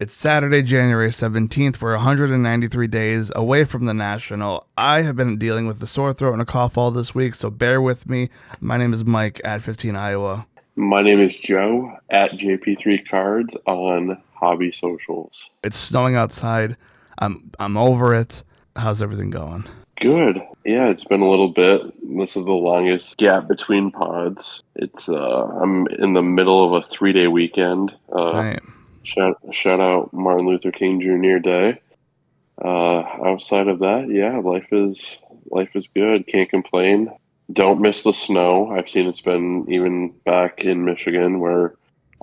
It's Saturday, January 17th. We're 193 days away from the National. I have been dealing with a sore throat and a cough all this week, so bear with me. My name is Mike at 15 Iowa. My name is Joe at JP3Cards on Hobby Socials. It's snowing outside. I'm over it. How's everything going? Good. Yeah, it's been a little bit. This is the longest gap between pods. I'm in the middle of a 3-day weekend. Same. Shout out Martin Luther King Jr. Day. Outside of that, yeah, life is good. Can't complain. Don't miss the snow. I've seen it's been, even back in Michigan where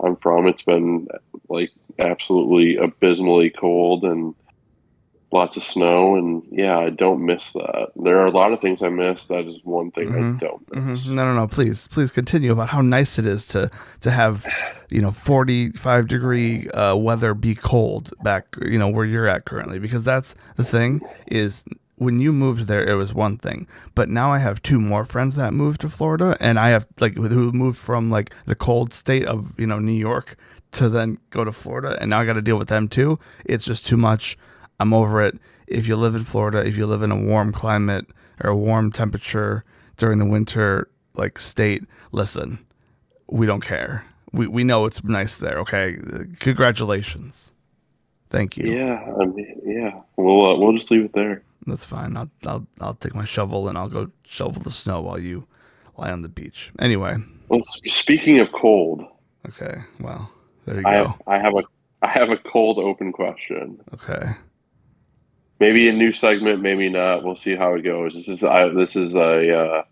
I'm from, it's been like absolutely abysmally cold and lots of snow. And yeah, I don't miss that. There are a lot of things I miss. That is one thing I don't miss. No. Please continue about how nice it is to have 45-degree weather be cold back where you're at currently, because that's the thing is when you moved there it was one thing, but now I have two more friends that moved to Florida, and I have who moved from the cold state of New York to then go to Florida, and now I got to deal with them too. It's just too much. I'm over it. If you live in Florida, if you live in a warm climate or a warm temperature during the winter state, listen, we don't care. We know it's nice there. Okay, congratulations. Thank you. Yeah. We'll just leave it there. That's fine. I'll take my shovel and I'll go shovel the snow while you lie on the beach. Anyway. Well, speaking of cold, okay. Well, there you go. I have a cold open question. Okay. Maybe a new segment, maybe not. We'll see how it goes. This is a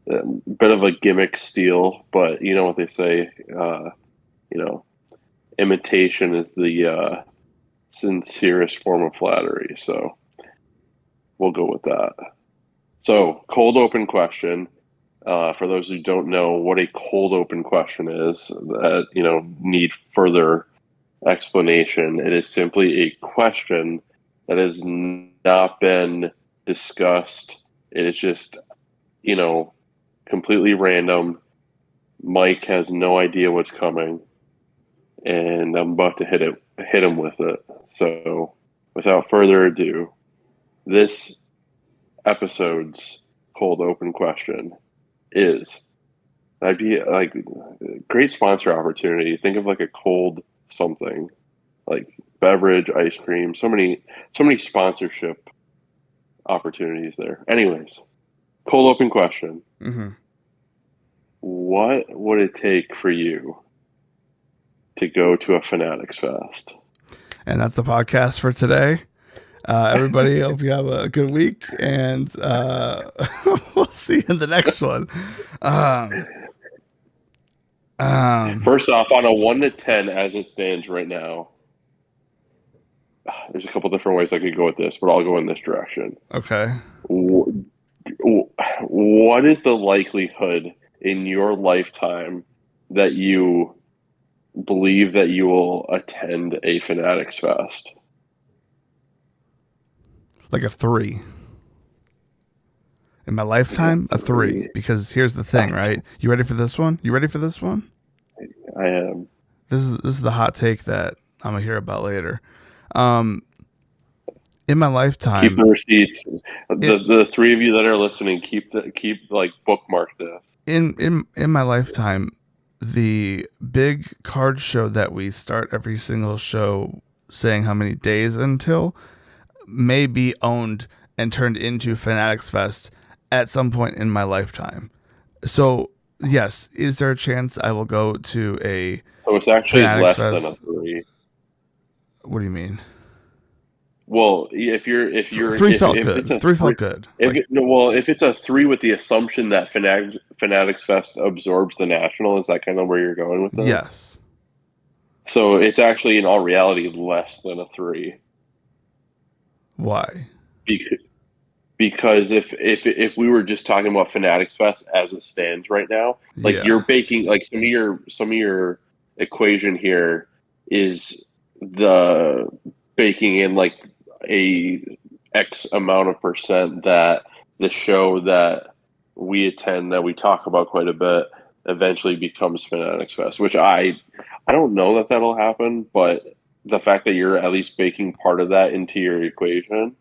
bit of a gimmick steal, but you know what they say. Imitation is the sincerest form of flattery. So we'll go with that. So, cold open question. For those who don't know what a cold open question is, that need further explanation. It is simply a question that has not been discussed. It is just, completely random. Mike has no idea what's coming, and I'm about to hit him with it. So, without further ado, this episode's cold open question is, that'd be a great sponsor opportunity. Think of a cold something, like beverage, ice cream, so many sponsorship opportunities there. Anyways, cold open question. Mm-hmm. What would it take for you to go to a Fanatics Fest? And that's the podcast for today. Everybody, hope you have a good week, and we'll see you in the next one. First off, on a 1 to 10 as it stands right now, there's a couple different ways I could go with this, but I'll go in this direction. Okay. What is the likelihood in your lifetime that you believe that you will attend a Fanatics Fest? Like a 3. In my lifetime, a 3. Because here's the thing, right? You ready for this one? I am. This is the hot take that I'm gonna hear about later. In my lifetime, keep the receipts. The three of you that are listening, keep bookmark this. In my lifetime, the big card show that we start every single show saying how many days until may be owned and turned into Fanatics Fest at some point in my lifetime. So yes, is there a chance I will go to a? So it's actually Fanatics less Fest? than a 3. What do you mean? Well, if you're 3 felt good. 3 felt good. If it's a 3 with the assumption that Fanatics Fest absorbs the National, is that kind of where you're going with this? Yes. So it's actually, in all reality, less than a 3. Why? Because if we were just talking about Fanatics Fest as it stands right now, you're baking, some of your equation here is the baking in a X amount of percent that the show that we attend, that we talk about quite a bit, eventually becomes Fanatics Fest, which I don't know that that'll happen, but the fact that you're at least baking part of that into your equation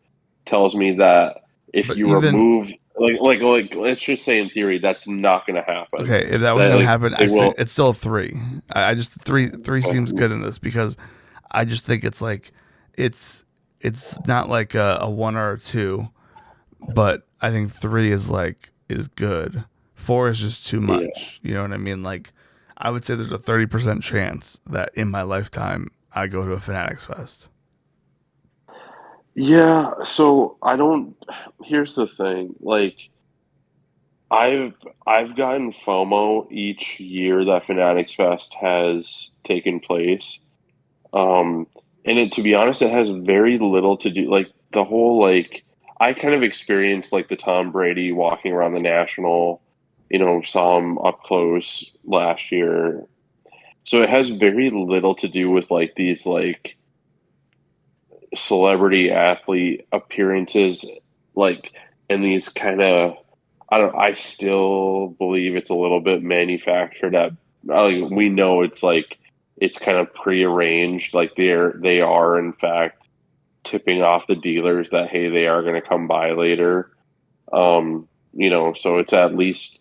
tells me that if But you even remove like let's just say in theory that's not going to happen. okay, if that was That gonna like happen, I they say will. it's still a three. I just three seems good in this because I just think it's like it's it's not like a one or a two, but I think three is like is good. Four is just too Yeah. much. You know what I mean? Like I would say there's a 30% chance that in my lifetime I go to a Fanatics Fest. Yeah, so I don't here's the thing. Like I've I've gotten FOMO each year that Fanatics Fest has taken place. Um and it to be honest it has very little to do like the whole like I kind of experienced like the Tom Brady walking around the National, saw him up close last year. So it has very little to do with like these like celebrity athlete appearances like and these kind of I still believe it's a little bit manufactured at like we know it's like it's kind of prearranged like they are in fact tipping off the dealers that hey they are going to come by later so it's at least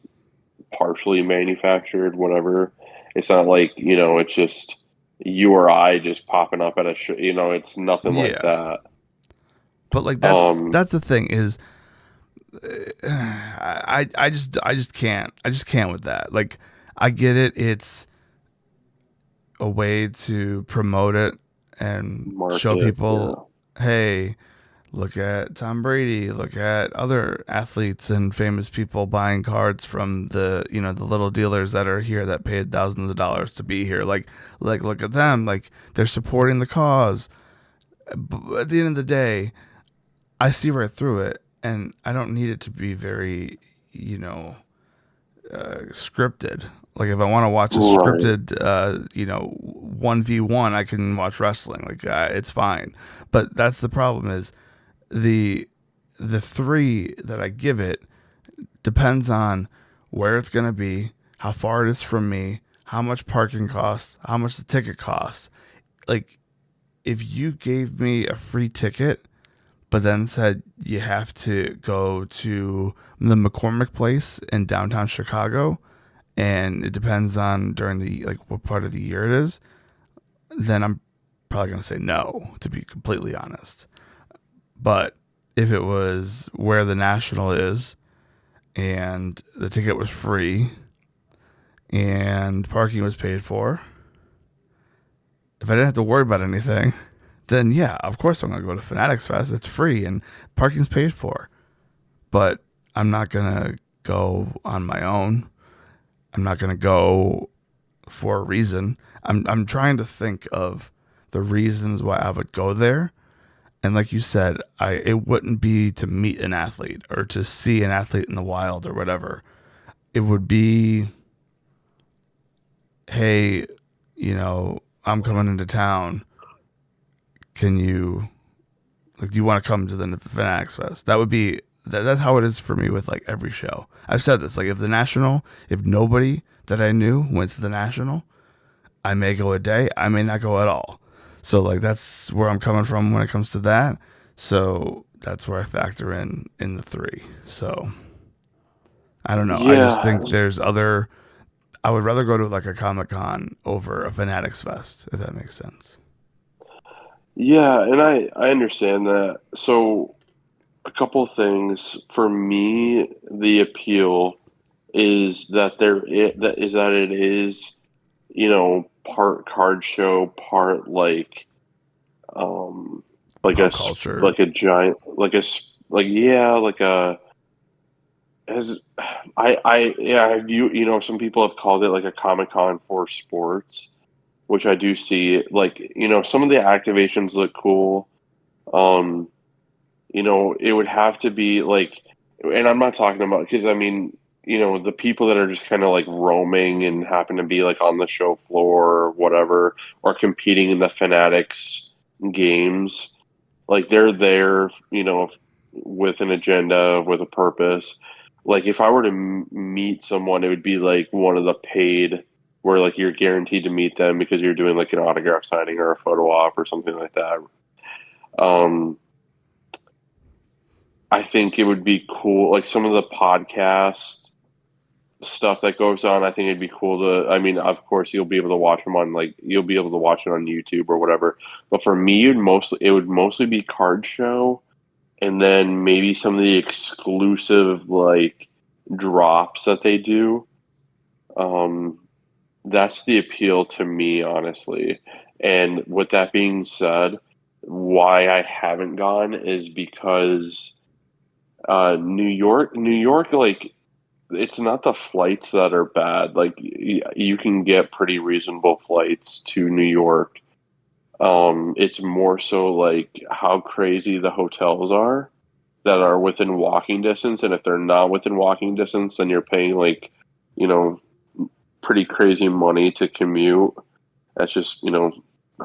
partially manufactured whatever it's not like it's just you or I just popping up at a show it's nothing like Yeah, that. but like um that's the thing is I just can't with that. Like I get it. It's a way to promote it and show Market, people, yeah. hey, look at Tom Brady, look at other athletes and famous people buying cards from the little dealers that are here that paid thousands of dollars to be here. Like look at them, like they're supporting the cause. But at the end of the day, I see right through it, and I don't need it to be very, you know, scripted. Like if I want to watch a Right. scripted, 1v1, I can watch wrestling. Like it's fine. But that's the problem is the the three that I give it depends on where it's gonna be, how far it is from me, how much parking costs, how much the ticket costs. Like if you gave me a free ticket but then said you have to go to the McCormick Place in downtown Chicago, and it depends on during the like what part of the year it is, then I'm probably gonna say no, to be completely honest. But if it was where the National is and the ticket was free and parking was paid for, if I didn't have to worry about anything, then yeah, of course I'm gonna go to Fanatics Fest. It's free and parking's paid for. But I'm not gonna go on my own. I'm not gonna go for a reason. I'm trying to think of the reasons why I would go there. And like you said, it wouldn't be to meet an athlete or to see an athlete in the wild or whatever. It would be, hey, I'm coming into town. Can you like do you want to come to the Fanatics Fest? That would be that's how it is for me with like every show. I've said this like if nobody that I knew went to the National, I may go a day, I may not go at all. So like that's where I'm coming from when it comes to that. So that's where I factor in the three. So I don't know. I just Yeah, think there's other. I would rather go to like a Comic Con over a Fanatics Fest, if that makes sense. yeah, and I understand that. So a couple things for me, the appeal is that it is, part card show, part um Pop culture. like a giant like yeah, like a as I yeah, some people have called it like a Comic Con for sports, which I do see. Like, some of the activations look cool. Um, it would have to be like, and I'm not talking about because I mean, the people that are just kind of like roaming and happen to be like on the show floor or whatever, or competing in the Fanatics games, like they're there, with an agenda, with a purpose. Like if I were to meet someone, it would be like one of the paid. where like you're guaranteed to meet them because you're doing like an autograph signing or a photo op or something like that. Um, I think it would be cool, like some of the podcast stuff that goes on. I think it'd be cool to. I mean, of course, you'll be able to watch them on like you'll be able to watch it on YouTube or whatever. But for me, it would mostly be card show, and then maybe some of the exclusive like drops that they do. Um, that's the appeal to me, honestly. And with that being said, why I haven't gone is because New York, like it's not the flights that are bad. Like you can get pretty reasonable flights to New York. It's more so like how crazy the hotels are that are within walking distance, and if they're not within walking distance, then you're paying like, you know, pretty crazy money to commute. That's just,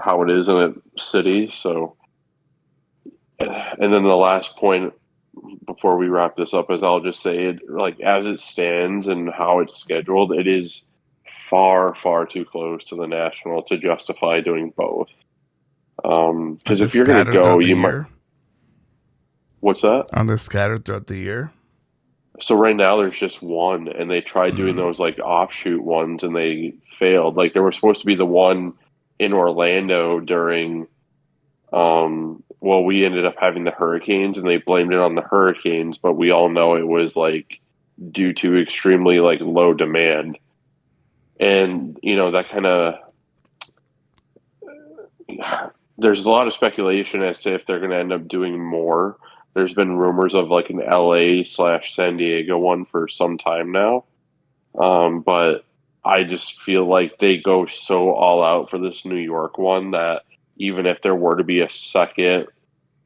how it is in a city. So, and then the last point before we wrap this up is I'll just say it like as it stands and how it's scheduled, it is far, far too close to the national to justify doing both. Aren't Because they if you're gonna scattered go, throughout the you might. year? What's that? Aren't they scattered throughout the year? So right now there's just one, and they tried doing Mm. those like offshoot ones, and they failed. Like there was supposed to be the one in Orlando during. Well, we ended up having the hurricanes, and they blamed it on the hurricanes, but we all know it was like due to extremely like low demand, and that kind of. There's a lot of speculation as to if they're going to end up doing more. There's been rumors of like an LA/San Diego one for some time now. But I just feel like they go so all out for this New York one that even if there were to be a second,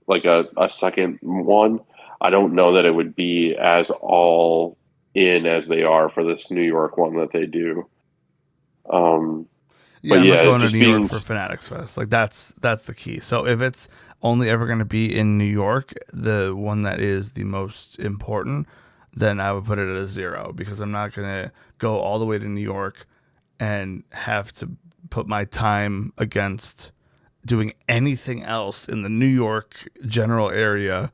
like a second one, I don't know that it would be as all in as they are for this New York one that they do. Um, Yeah, but I'm not yeah, going to just New York being, for Fanatics Fest. Like that's the key. So if it's only ever going to be in New York, the one that is the most important, then I would put it at a 0 because I'm not going to go all the way to New York and have to put my time against doing anything else in the New York general area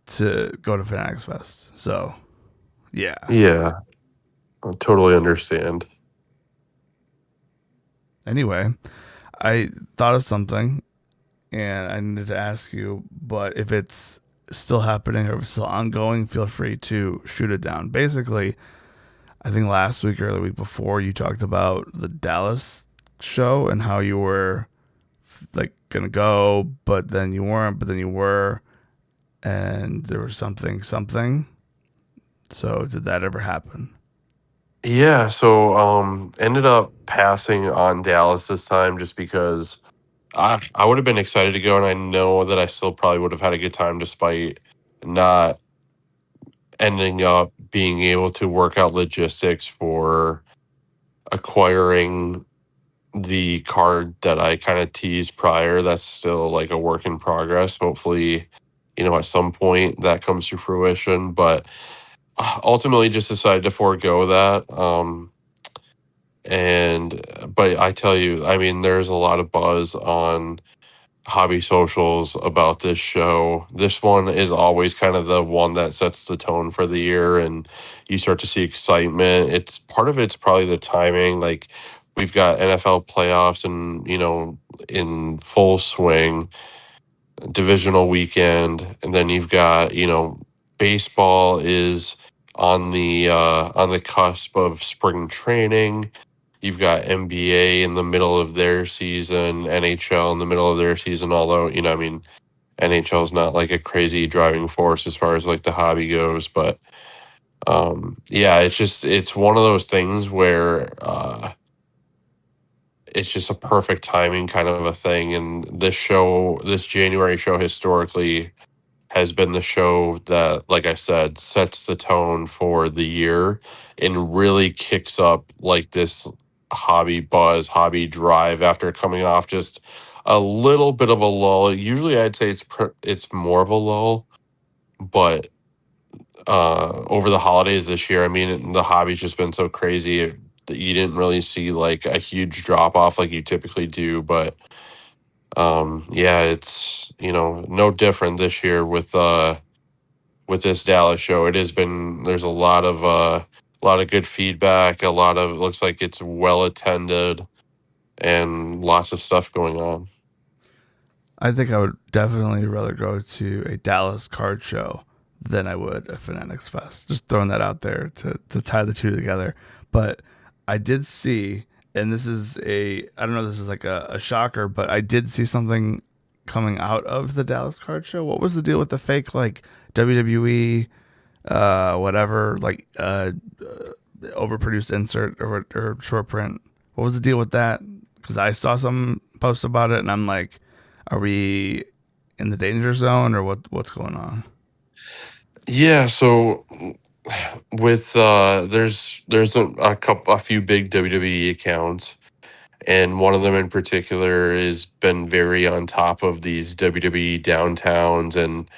to go to Fanatics Fest. So, yeah. Yeah, I totally understand. Anyway, I thought of something and I needed to ask you, but if it's still happening or if it's still ongoing, feel free to shoot it down. Basically, I think last week or the week before you talked about the Dallas show and how you were like gonna go, but then you weren't, but then you were, and there was something. So did that ever happen? Yeah, so ended up passing on Dallas this time just because I would have been excited to go, and I know that I still probably would have had a good time despite not ending up being able to work out logistics for acquiring the card that I kind of teased prior. That's still like a work in progress. Hopefully, at some point that comes to fruition, but ultimately just decided to forego that. But I tell you, I mean, there's a lot of buzz on hobby socials about this show. This one is always kind of the one that sets the tone for the year, and you start to see excitement. It's part of it's probably the timing. Like we've got NFL playoffs and in full swing, divisional weekend, and then you've got baseball is on the cusp of spring training. You've got NBA in the middle of their season, NHL in the middle of their season, although, I mean, NHL is not like a crazy driving force as far as like the hobby goes. But yeah, it's one of those things where it's just a perfect timing kind of a thing. And this January show historically has been the show that, like I said, sets the tone for the year and really kicks up like this hobby buzz, hobby drive after coming off just a little bit of a lull. Usually, I'd say it's more of a lull, but over the holidays this year, I mean, the hobby's just been so crazy. you didn't really see like a huge drop off like you typically do, but yeah, it's no different this year with this Dallas show. It has been there's a lot of good feedback, a lot of it looks like it's well attended and lots of stuff going on. I think I would definitely rather go to a Dallas card show than I would a Fanatics Fest. Just throwing that out there to tie the two together. But I did see, and this is I don't know, this is like a shocker, but I did see something coming out of the Dallas card show. What was the deal with the fake, like, WWE, whatever, like, overproduced insert or short print? What was the deal with that? Because I saw some post about it, and I'm like, are we in the danger zone, or what's going on? Yeah, so with a few big WWE accounts, and one of them in particular has been very on top of these WWE downtowns, and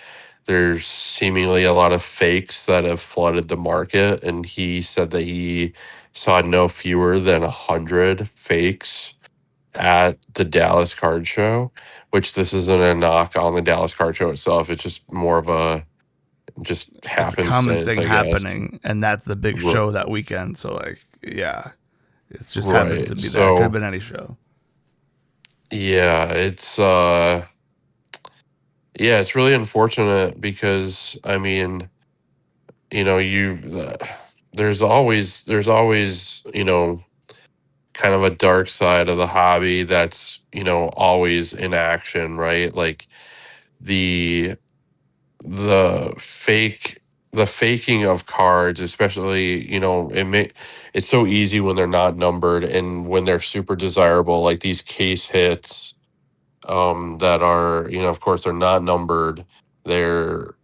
there's seemingly a lot of fakes that have flooded the market, and he said that he saw no fewer than 100 fakes at the Dallas card show, which this isn't a knock on the Dallas card show itself. It's just more of a just It's a common happenstance, thing I guess. happening, and that's the big R- show that weekend. So, like, yeah, it just happens right. to be that. It could have So been any show. yeah, it's really unfortunate because I mean, you there's always kind of a dark side of the hobby that's always in action, right? Like the the fake the faking of cards, especially, it's so easy when they're not numbered and when they're super desirable, like these case hits, that are, of course they're not numbered. They're,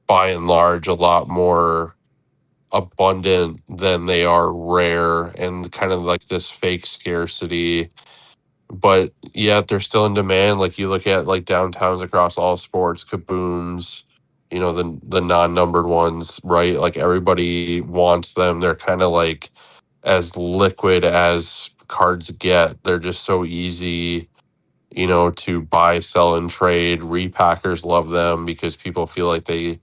by and large a lot more abundant than they are rare, and kind of like this fake scarcity, but yet they're still in demand. Like you look at like downtowns across all sports, kabooms, the non-numbered ones, right? Like everybody wants them. They're kind of like as liquid as cards get. They're just so easy, to buy, sell, and trade. Repackers love them because people feel like they,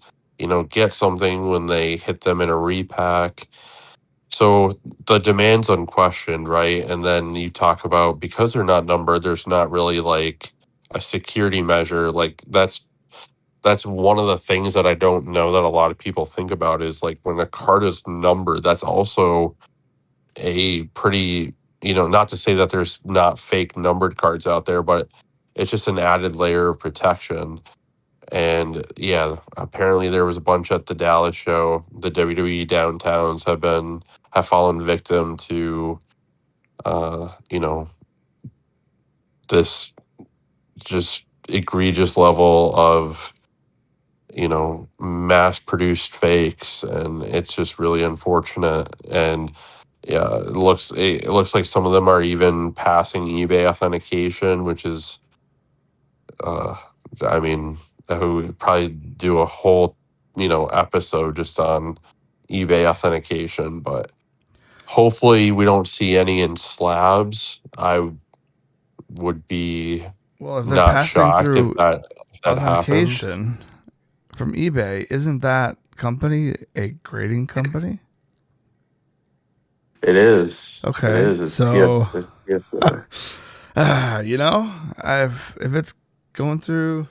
get something when they hit them in a repack. So the demand's unquestioned, right? And then you talk about, because they're not numbered, there's not really like a security measure. Like that's one of the things that I don't know that a lot of people think about is like when a card is numbered, that's also a pretty, not to say that there's not fake numbered cards out there, but it's just an added layer of protection. And yeah, apparently there was a bunch at the Dallas show. The WWE downtowns have fallen victim to this just egregious level of, mass produced fakes, and it's just really unfortunate. And yeah, it looks like some of them are even passing eBay authentication, which is uh I mean, who would probably do a whole, episode just on eBay authentication, but hopefully we don't see any in slabs. I would be Well, if they're not passing shocked if through that happens. authentication from eBay, isn't that company a grading company? It is. It Okay, is. so It's PSA. if it's going through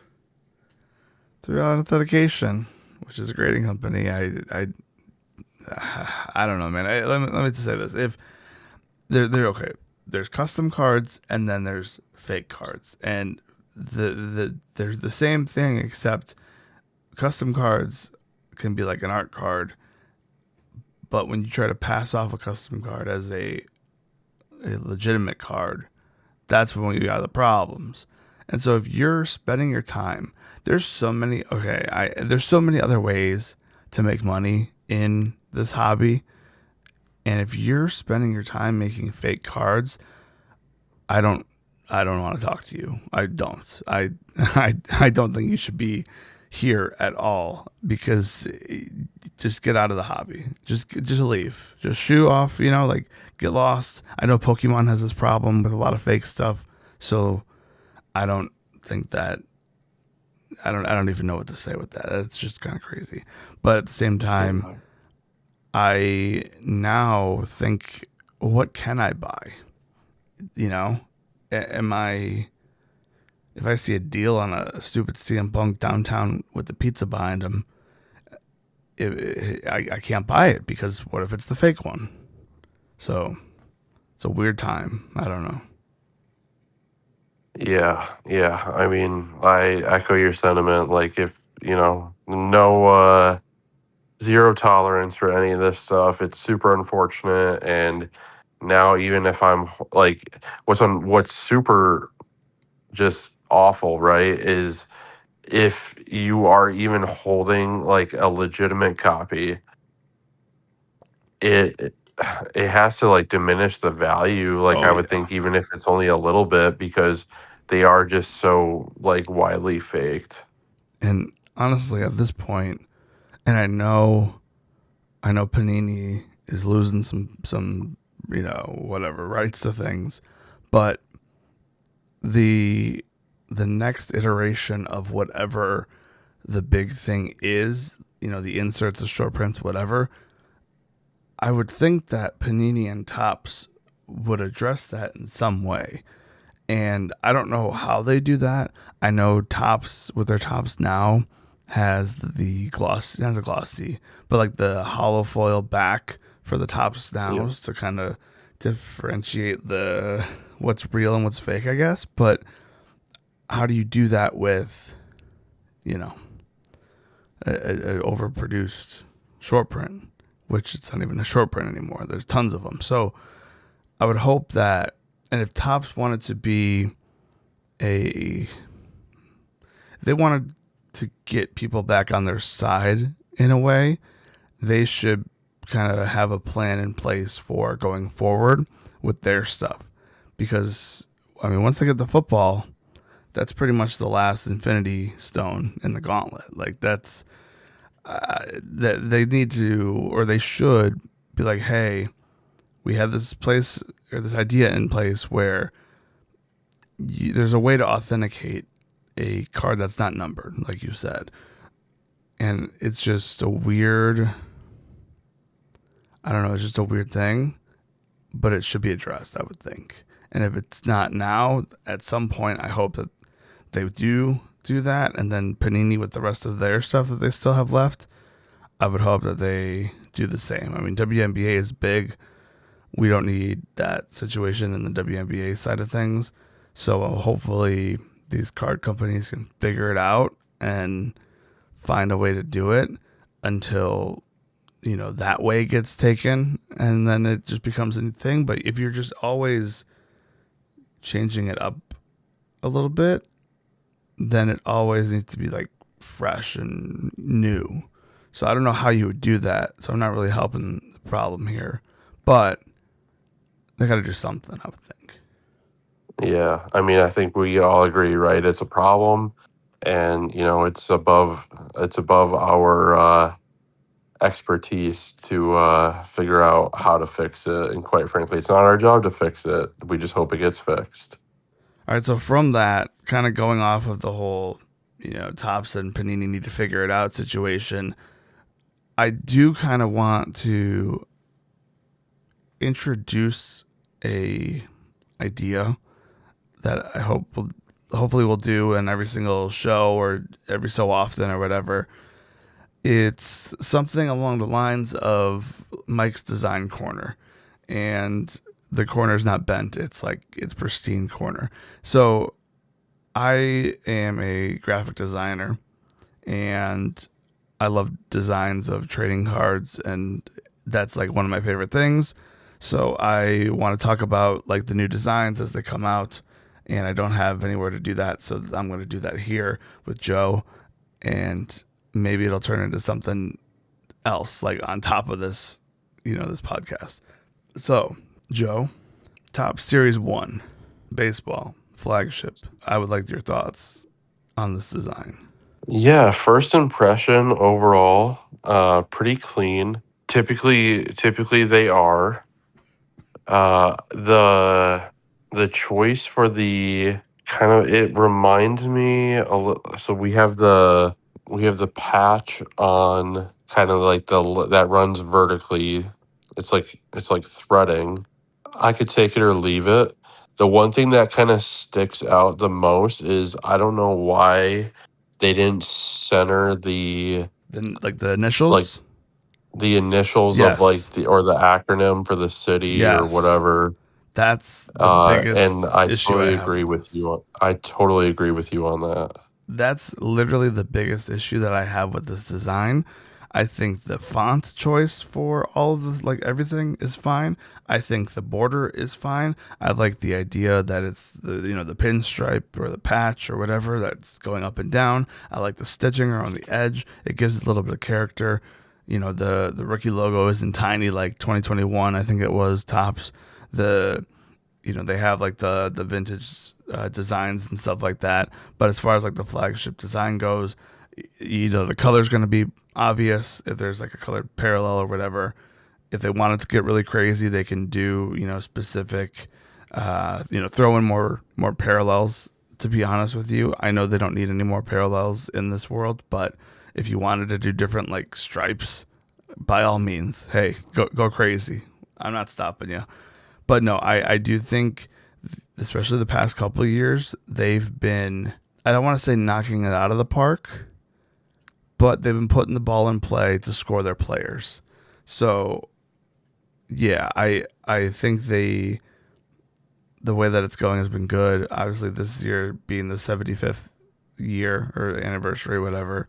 authentication, which is a grading company, I don't know, man. Let me just say this: if they're okay, there's custom cards and then there's fake cards, and there's the same thing, except custom cards can be like an art card, but when you try to pass off a custom card as a legitimate card, that's when we got the problems. And so if you're spending your time, there's so many other ways to make money in this hobby. And if you're spending your time making fake cards, I don't I don't want to talk to you. I don't. I don't think you should be here at all, because just get out of the hobby. Just leave. Just shoo off, like get lost. I know Pokemon has this problem with a lot of fake stuff, so I don't think that I don't even know what to say with that. It's just kind of crazy. But at the same time, I now think, what can I buy? Am I, if I see a deal on a stupid CM Punk downtown with the pizza behind him, I can't buy it, because what if it's the fake one? So it's a weird time. I don't know. Yeah, yeah. I mean, I echo your sentiment. Like, if, no zero tolerance for any of this stuff. It's super unfortunate. And now, even if I'm like, what's super just awful, right, is if you are even holding like a legitimate copy, it it has to like diminish the value. Like, Oh I would yeah. think, even if it's only a little bit, because they are just so like widely faked. And honestly, at this point, and I know Panini is losing some whatever rights to things, but the the next iteration of whatever the big thing is, the inserts, the short prints, whatever, I would think that Panini and Topps would address that in some way. And I don't know how they do that. I know Topps, with their Topps now, has the gloss, not the glossy, but like the hollow foil back for the Topps Yeah. now, to kind of differentiate the what's real and what's fake, I guess. But how do you do that with, you know, a overproduced short print, which it's not even a short print anymore? There's tons of them. So I would hope that, and if Topps wanted to be a, they wanted to get people back on their side in a way, they should kind of have a plan in place for going forward with their stuff. Because, I mean, once they get the football, that's pretty much the last infinity stone in the gauntlet. Like, that's, that they need to, or they should be like, hey, we have this place or this idea in place where there's a way to authenticate a card that's not numbered, like you said. And it's just a weird, I don't know, it's just a weird thing, but it should be addressed, I would think. And if it's not now, at some point, I hope that they do that. And then Panini, with the rest of their stuff that they still have left, I would hope that they do the same. I mean, WNBA is big. We don't need that situation in the WNBA side of things. So hopefully these card companies can figure it out and find a way to do it until, that way gets taken, and then it just becomes a thing. But if you're just always changing it up a little bit, then it always needs to be like fresh and new. So I don't know how you would do that. So I'm not really helping the problem here, but they got to do something, I would think. Yeah, I mean, I think we all agree, right? It's a problem, and it's above our expertise to figure out how to fix it. And quite frankly, it's not our job to fix it. We just hope it gets fixed. All right. So from that, kind of going off of the whole, Topps and Panini need to figure it out situation, I do kind of want to introduce a idea that I hope hopefully we'll do in every single show or every so often or whatever. It's something along the lines of Mike's Design Corner, and the corner's not bent. It's pristine corner. So I am a graphic designer, and I love designs of trading cards, and that's like one of my favorite things. So I want to talk about like the new designs as they come out, and I don't have anywhere to do that, so I'm going to do that here with Joe, and maybe it'll turn into something else like on top of this, this podcast. So, Joe, top Series 1 baseball flagship. I would like your thoughts on this design. Yeah, first impression overall, pretty clean. Typically they are. The choice for the kind of it reminds me a little. So we have the patch on kind of like that runs vertically. It's like threading. I could take it or leave it. The one thing that kind of sticks out the most is I don't know why they didn't center Then like the like initials. the initials of like Yes. the acronym for the city or Yes. whatever. That's the And biggest I issue I totally have agree with with this. you on I totally agree with you on that. That's literally the biggest issue that I have with this design. I think the font choice for all of this, like everything, is fine. I think the border is fine. I like the idea that it's the pinstripe or the patch or whatever that's going up and down. I like the stitching around the edge. It gives it a little bit of character. The rookie logo isn't tiny like 2021. I think it was tops. The they have like the vintage designs and stuff like that. But as far as like the flagship design goes, the color's going to be obvious if there's like a colored parallel or whatever. If they wanted to get really crazy, they can do specific, throw in more parallels. To be honest with you, I know they don't need any more parallels in this world, but if you wanted to do different like stripes, by all means, hey, go crazy. I'm not stopping you. But no, I do think, especially the past couple of years, they've been, I don't want to say knocking it out of the park, but they've been putting the ball in play to score their players. So yeah, I think the way that it's going has been good. Obviously, this year being the 75th year or anniversary, whatever,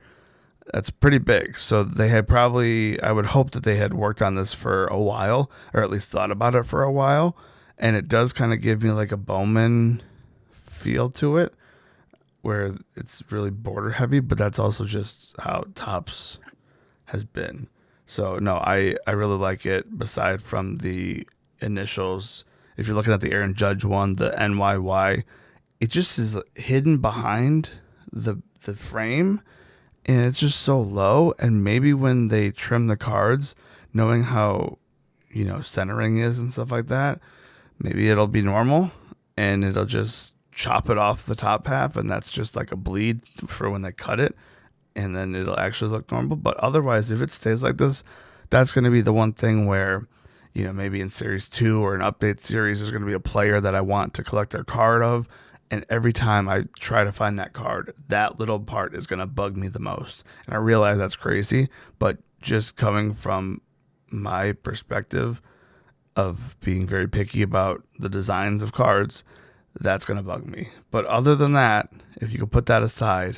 that's pretty big. So they had probably, I would hope that they had worked on this for a while, or at least thought about it for a while. And it does kind of give me like a Bowman feel to it, where it's really border heavy, but that's also just how Tops has been. So no, I really like it. Beside from the initials, if you're looking at the Aaron Judge one, the NYY, it just is hidden behind the frame, and it's just so low. And maybe when they trim the cards, knowing how centering is and stuff like that, maybe it'll be normal, and it'll just chop it off the top half, and that's just like a bleed for when they cut it, and then it'll actually look normal. But otherwise, if it stays like this, that's going to be the one thing where, maybe in series 2 or an update series, there's going to be a player that I want to collect their card of. And every time I try to find that card, that little part is going to bug me the most. And I realize that's crazy, but just coming from my perspective of being very picky about the designs of cards, that's going to bug me. But other than that, if you could put that aside,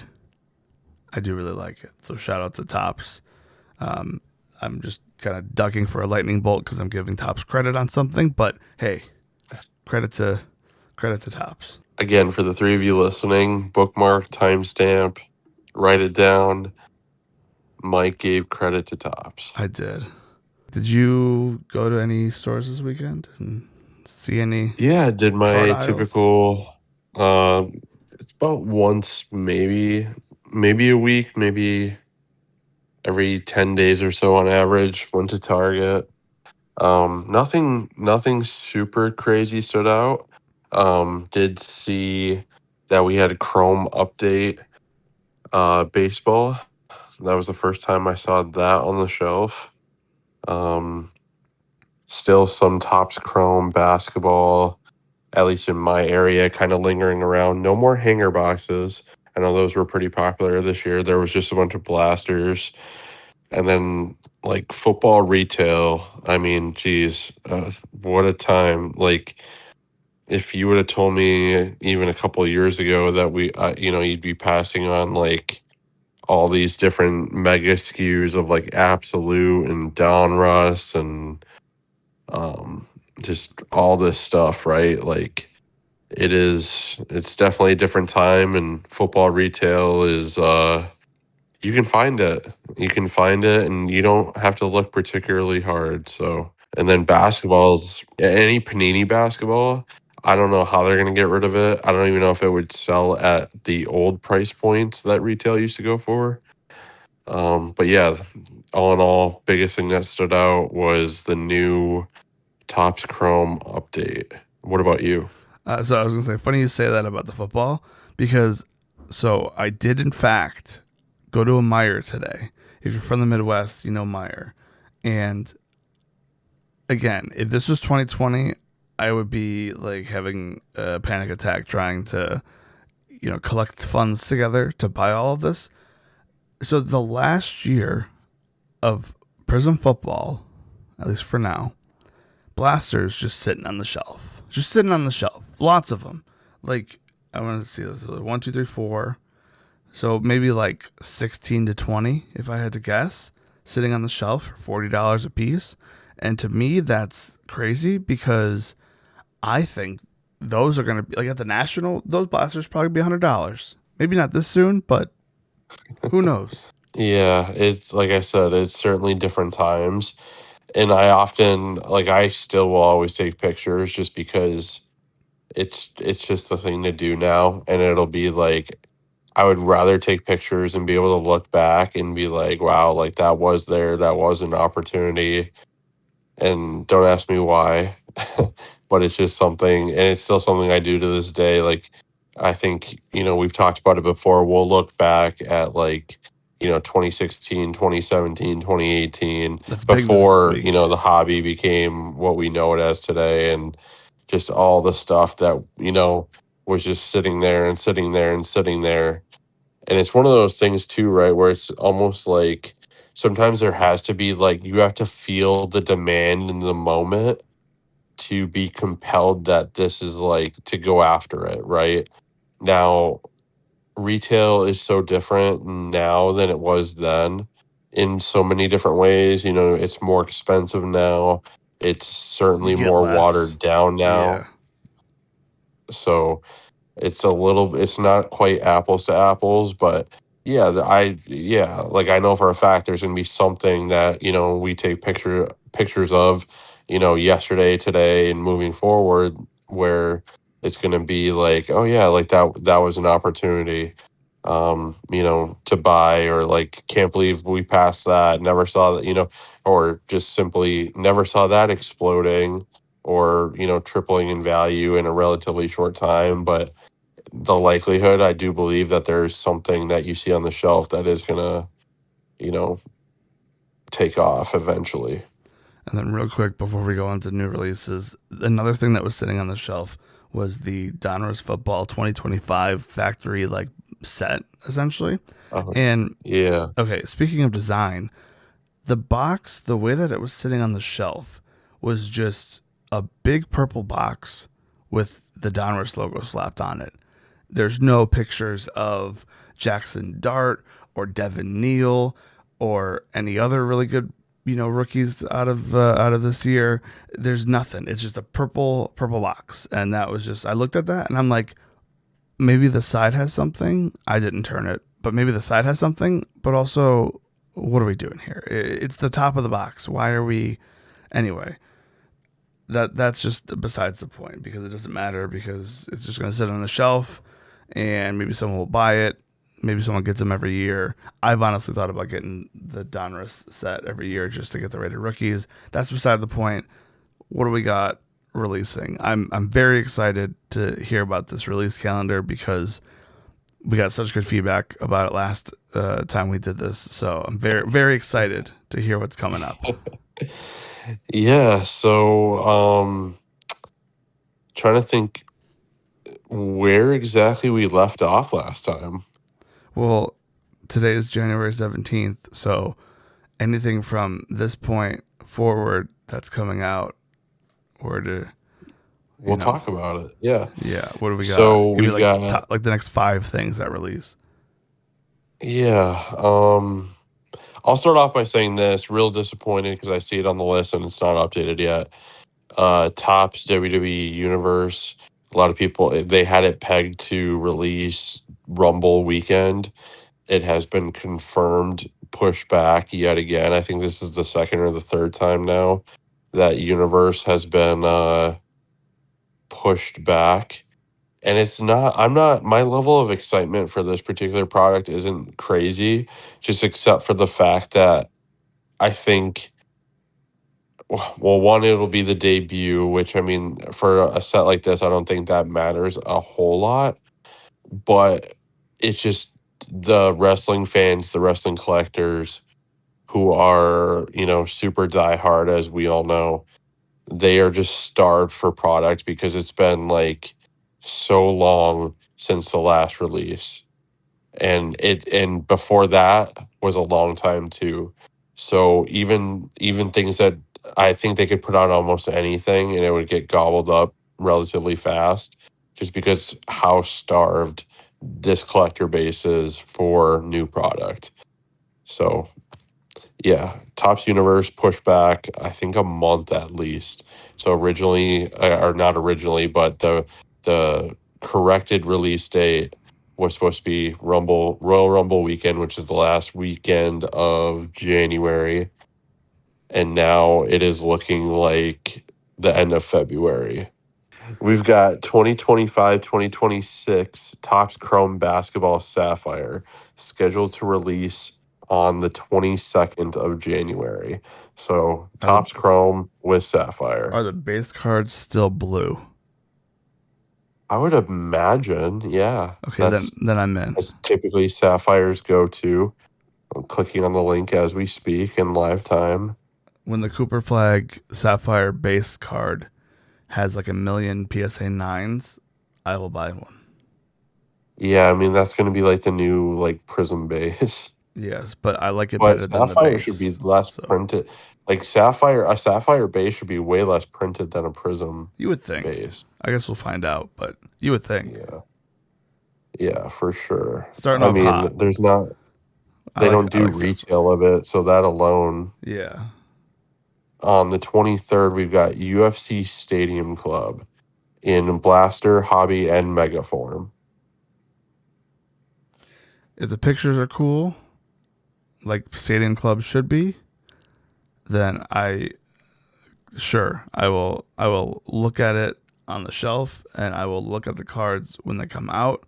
I do really like it. So shout out to Tops. I'm just kind of ducking for a lightning bolt because I'm giving Tops credit on something. But hey, credit to Tops. Again, for the three of you listening, bookmark, timestamp, write it down. Mike gave credit to Tops. I did. Did you go to any stores this weekend and see any Yeah, I did card my aisles? typical it's about once maybe a week, maybe every 10 days or so on average, went to Target. Nothing super crazy stood out. Did see that we had a Chrome update baseball. That was the first time I saw that on the shelf. Um, Still some Topps Chrome basketball, at least in my area, kind of lingering around. No more hanger boxes. I know those were pretty popular this year. There was just a bunch of blasters. And then like football retail, I mean, geez, what a time. Like if you would have told me even a couple of years ago that you'd be passing on like all these different mega SKUs of like Absolute and Donruss and um, just all this stuff, right? Like it's definitely a different time, and football retail is you can find it. You can find it, and you don't have to look particularly hard. So, and then basketballs, any Panini basketball, I don't know how they're gonna get rid of it. I don't even know if it would sell at the old price points that retail used to go for. But yeah, all in all, biggest thing that stood out was the new Topps Chrome update. What about you? So I was gonna say, funny you say that about the football because so I did in fact go to a Meyer today. If you're from the Midwest, you know Meyer. And again, if this was 2020, I would be like having a panic attack trying to, collect funds together to buy all of this. So the last year of Prism football, at least for now, blasters just sitting on the shelf. Just sitting on the shelf. Lots of them. Like, I want to see this. 1, 2, 3, 4. So maybe like 16 to 20, if I had to guess, sitting on the shelf for $40 a piece. And to me, that's crazy because I think those are going to be, like at the National, those blasters probably be $100. Maybe not this soon, but who knows? Yeah, it's like I said, it's certainly different times. And I often like I still will always take pictures just because it's just the thing to do now. And it'll be like I would rather take pictures and be able to look back and be like, wow, like that was there, that was an opportunity. And don't ask me why, but it's just something, and it's still something I do to this day. Like, I think, we've talked about it before. We'll look back at like, 2016, 2017, 2018, That's big this before, week. the hobby became what we know it as today. And just all the stuff that, was just sitting there and sitting there and sitting there. And it's one of those things too, right, where it's almost like sometimes there has to be like you have to feel the demand in the moment to be compelled that this is like to go after it, right? Now, retail is so different now than it was then in so many different ways. It's more expensive now. It's You certainly get more less. watered down Yeah. now. So it's not quite apples to apples, but yeah, like I know for a fact there's gonna be something that, we take pictures of, yesterday, today, and moving forward where it's gonna be like, oh yeah, like that was an opportunity, to buy, or like can't believe we passed that, never saw that, or just simply never saw that exploding or, tripling in value in a relatively short time. But the likelihood, I do believe that there's something that you see on the shelf that is gonna, you know, take off eventually. And then, real quick, before we go on to new releases, another thing that was sitting on the shelf was the Donruss Football 2025 factory like set, essentially. uh And Yeah. okay, speaking of design, the box, the way that it was sitting on the shelf, was just a big purple box with the Donruss logo slapped on it. There's no pictures of Jackson Dart or Devin Neal or any other really good, rookies out of this year. There's nothing. It's just a purple box, and that was just. I looked at that and I'm like, maybe the side has something. I didn't turn it, but maybe the side has something. But also, what are we doing here? It's the top of the box. Why are we? Anyway, that's just besides the point because it doesn't matter because it's just going to sit on a shelf and maybe someone will buy it. Maybe someone gets them every year. I've honestly thought about getting the Donruss set every year just to get the rated rookies. That's beside the point. What do we got releasing? I'm very excited to hear about this release calendar because we got such good feedback about it last time we did this. So I'm very very excited to hear what's coming up. Yeah. So, trying to think where exactly we left off last time. Well, today is January 17th, so anything from this point forward that's coming out or to, you We'll know, talk about it. Yeah. yeah, what do we got? So Give me we like got, top, like the next 5 things that release. yeah. I'll start off by saying this. Real disappointed because I see it on the list and it's not updated yet. Topps WWE Universe. A lot of people they had it pegged to release Rumble weekend. It has been confirmed, pushed back yet again. I think this is the second or the third time now that Universe has been pushed back. And my level of excitement for this particular product isn't crazy, just except for the fact that I think, well, one, it'll be the debut, which I mean, for a set like this, I don't think that matters a whole lot. But it's just the wrestling fans, the wrestling collectors who are, super diehard, as we all know, they are just starved for product because it's been like so long since the last release. And before that was a long time too. So even things that I think they could put on almost anything and it would get gobbled up relatively fast, just because how starved this collector base is for new product. So yeah, Topps Universe pushed back, I think, a month at least. So originally, or not originally, but the corrected release date was supposed to be Royal Rumble weekend, which is the last weekend of January, and now it is looking like the end of February. We've got 2025-2026 Topps Chrome Basketball Sapphire scheduled to release on the 22nd of January. So Are the Topps Chrome with Sapphire. are the base cards still blue? I would imagine, yeah. Okay, then That's then I'm in. that's typically Sapphire's go-to. I'm clicking on the link as we speak in live time. When the Cooper Flag Sapphire base card has like a million PSA 9s, I will buy one. Yeah, I mean that's going to be like the new like Prism base. Yes, but I like it But better than the Sapphire should be base. less So printed. Like a Sapphire base should be way less printed than a Prism you would think. base. I guess we'll find out, but you would think. Yeah, yeah, for sure. Starting I off hot. mean, there's not. I They like don't I do like Sapphire. retail of it, so that alone. Yeah. On the 23rd, we've got UFC Stadium Club in Blaster, Hobby, and Mega form. If the pictures are cool, like Stadium Club should be, then I will look at it on the shelf and I will look at the cards when they come out.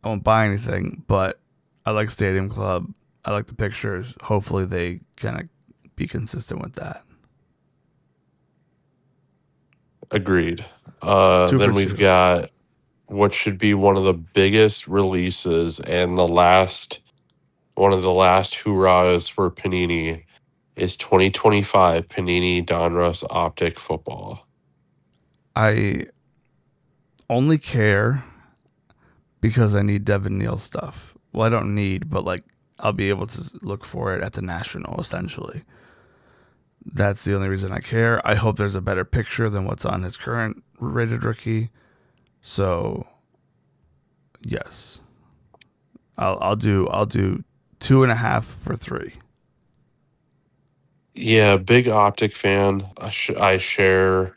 I won't buy anything, but I like Stadium Club. I like the pictures. Hopefully they kind of be consistent with that. Agreed. Two for Then we've two. got what should be one of the biggest releases and one of the last hurrahs for Panini is 2025 Panini Donruss Optic Football. I only care because I need Devin Neal stuff. Well, I don't need, but like I'll be able to look for it at the National essentially. That's the only reason I care. I hope there's a better picture than what's on his current rated rookie. So, yes, I'll do 2.5 for 3. Yeah, big Optic fan. I share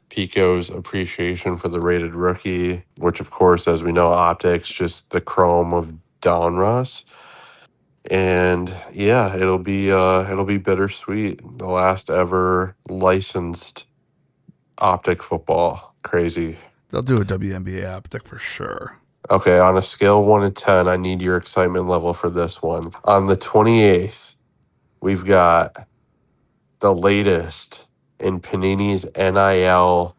Pico's appreciation for the rated rookie, which of course, as we know, Optic's just the chrome of Donruss. And yeah, it'll be bittersweet. The last ever licensed Optic football. Crazy. They'll do a WNBA optic for sure. Okay, on a scale of 1 to 10, I need your excitement level for this one. On the 28th, we've got the latest in Panini's NIL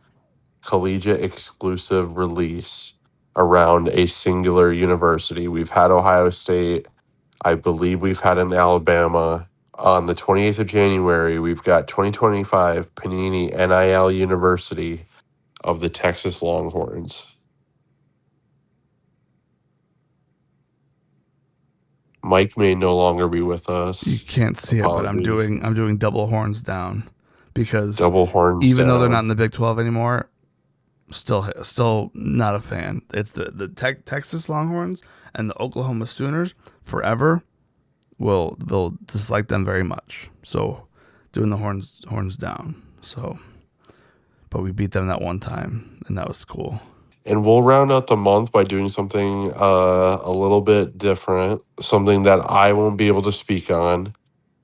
collegiate exclusive release around a singular university. We've had Ohio State. I believe we've had an Alabama. On the 28th of January, we've got 2025 Panini NIL University of the Texas Longhorns. Mike may no longer be with You us. can't see it, but Apologies. I'm doing double horns down because Double horns even though they're not down. in the Big 12 anymore, still not a fan. It's the Texas Longhorns and the Oklahoma Sooners forever they'll dislike them very much. So doing the horns down. So but we beat them that one time and that was cool. And we'll round out the month by doing something a little bit different, something that I won't be able to speak on.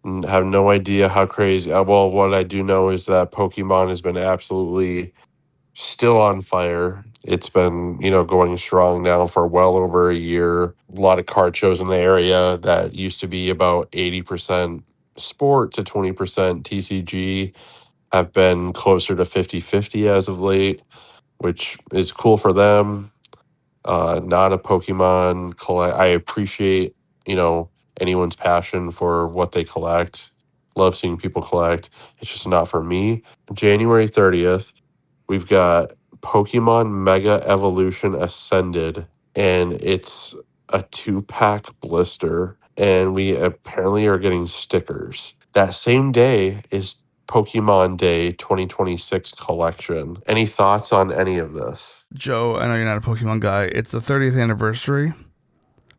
And have no idea how crazy. Well, what I do know is that Pokemon has been absolutely still on fire. It's been, going strong now for well over a year. A lot of card shows in the area that used to be about 80% sport to 20% TCG have been closer to 50-50 as of late, which is cool for them. Not a Pokemon collect. I appreciate, anyone's passion for what they collect. Love seeing people collect. It's just not for me. January 30th, we've got Pokemon Mega Evolution Ascended, and it's a 2-pack blister, and we apparently are getting stickers. That same day is Pokemon Day 2026 collection. Any thoughts on any of this? Joe, I know you're not a Pokemon guy. It's the 30th anniversary,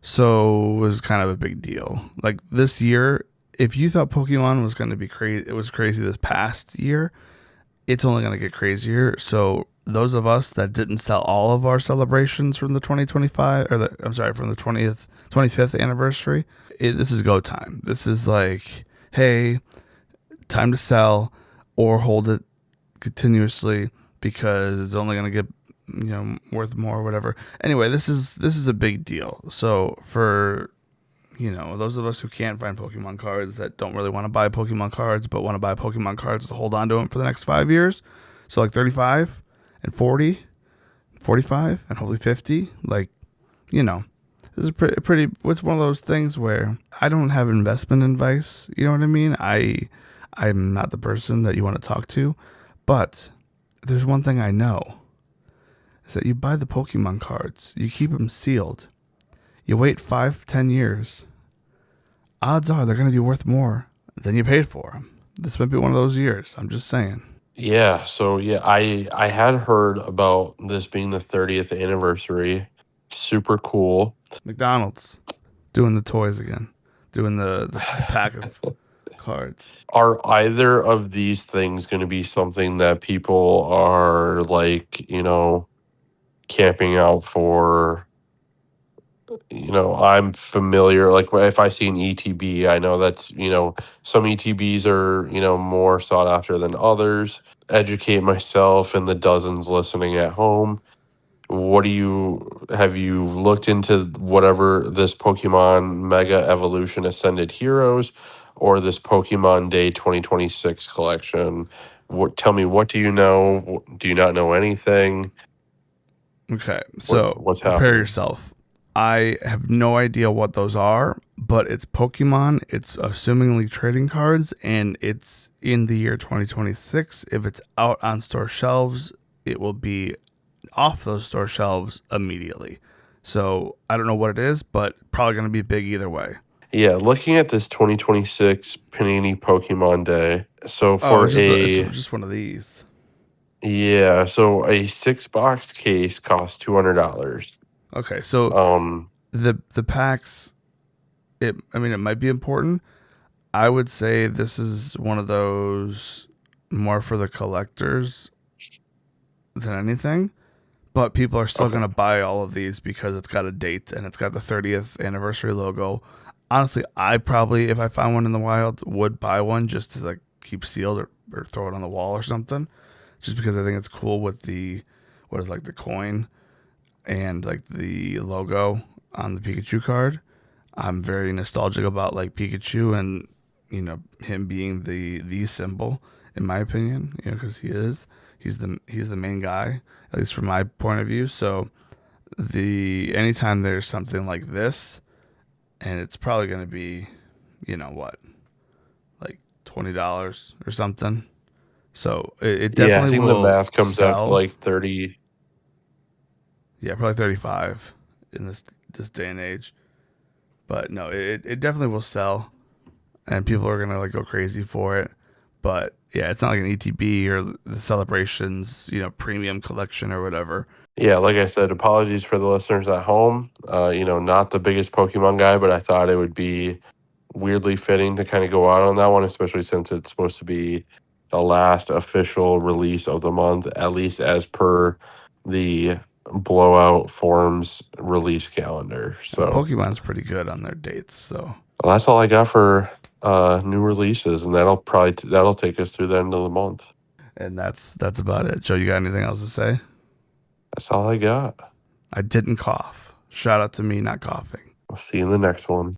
so it was kind of a big deal. Like this year, if you thought Pokemon was going to be crazy, it was crazy this past year. It's only going to get crazier. So those of us that didn't sell all of our celebrations from the 2025 or from the 25th anniversary, this is go time. This is like, hey, time to sell or hold it continuously because it's only going to get worth more or whatever. Anyway, this is a big deal. So for those of us who can't find Pokemon cards, that don't really want to buy Pokemon cards but want to buy Pokemon cards to hold on to them for the next 5 years, so like 35 and 40, 45 and hopefully 50, like, this is pretty it's one of those things where I don't have investment advice, you know what I mean? I'm not the person that you want to talk to, but there's one thing I know is that you buy the Pokemon cards, you keep them sealed, you wait 5-10 years, odds are they're going to be worth more than you paid for them. This might be one of those years. I'm just saying. Yeah, so yeah, I had heard about this being the 30th anniversary. Super cool. McDonald's doing the toys again, doing the pack of cards. Are either of these things going to be something that people are like, camping out for? I'm familiar, like if I see an ETB, I know that's, some ETBs are, more sought after than others. Educate myself and the dozens listening at home. Have you looked into whatever this Pokemon Mega Evolution Ascended Heroes or this Pokemon Day 2026 collection? Tell me, what do you know? Do you not know anything? Okay, so What's prepare happening? yourself. I have no idea what those are, but it's Pokemon. It's assumingly trading cards, and it's in the year 2026. If it's out on store shelves, it will be off those store shelves immediately. So I don't know what it is, but probably going to be big either way. Yeah, looking at this 2026 Panini Pokemon Day. So Oh, for it's a just one of these. yeah, so a 6-box case costs $200. Okay, so Um, the packs. It might be important. I would say this is one of those more for the collectors than anything. But people are still okay. going to buy all of these because it's got a date and it's got the 30th anniversary logo. Honestly, I probably, if I found one in the wild, would buy one just to like keep sealed or throw it on the wall or something. Just because I think it's cool with what is like the coin and like the logo on the Pikachu card. I'm very nostalgic about like Pikachu and him being the symbol in my opinion. Because he's the main guy, at least from my point of view. So the anytime there's something like this, and it's probably going to be, what, like $20 or something. So it Yeah, I definitely think the will math comes out to sell. like 30. Yeah, probably 35 in this day and age. But no, it definitely will sell, and people are gonna like go crazy for it. But yeah, it's not like an ETB or the celebrations, premium collection or whatever. Yeah, like I said, apologies for the listeners at home. Not the biggest Pokemon guy, but I thought it would be weirdly fitting to kind of go out on that one, especially since it's supposed to be the last official release of the month, at least as per the Blowout Forms release calendar. And So Pokemon's pretty good on their dates, so well, that's all I got for new releases, and that'll take us through the end of the month. And that's about it. Joe, you got anything else to say? That's all I got. I didn't cough. Shout out to me not coughing. I'll see you in the next one.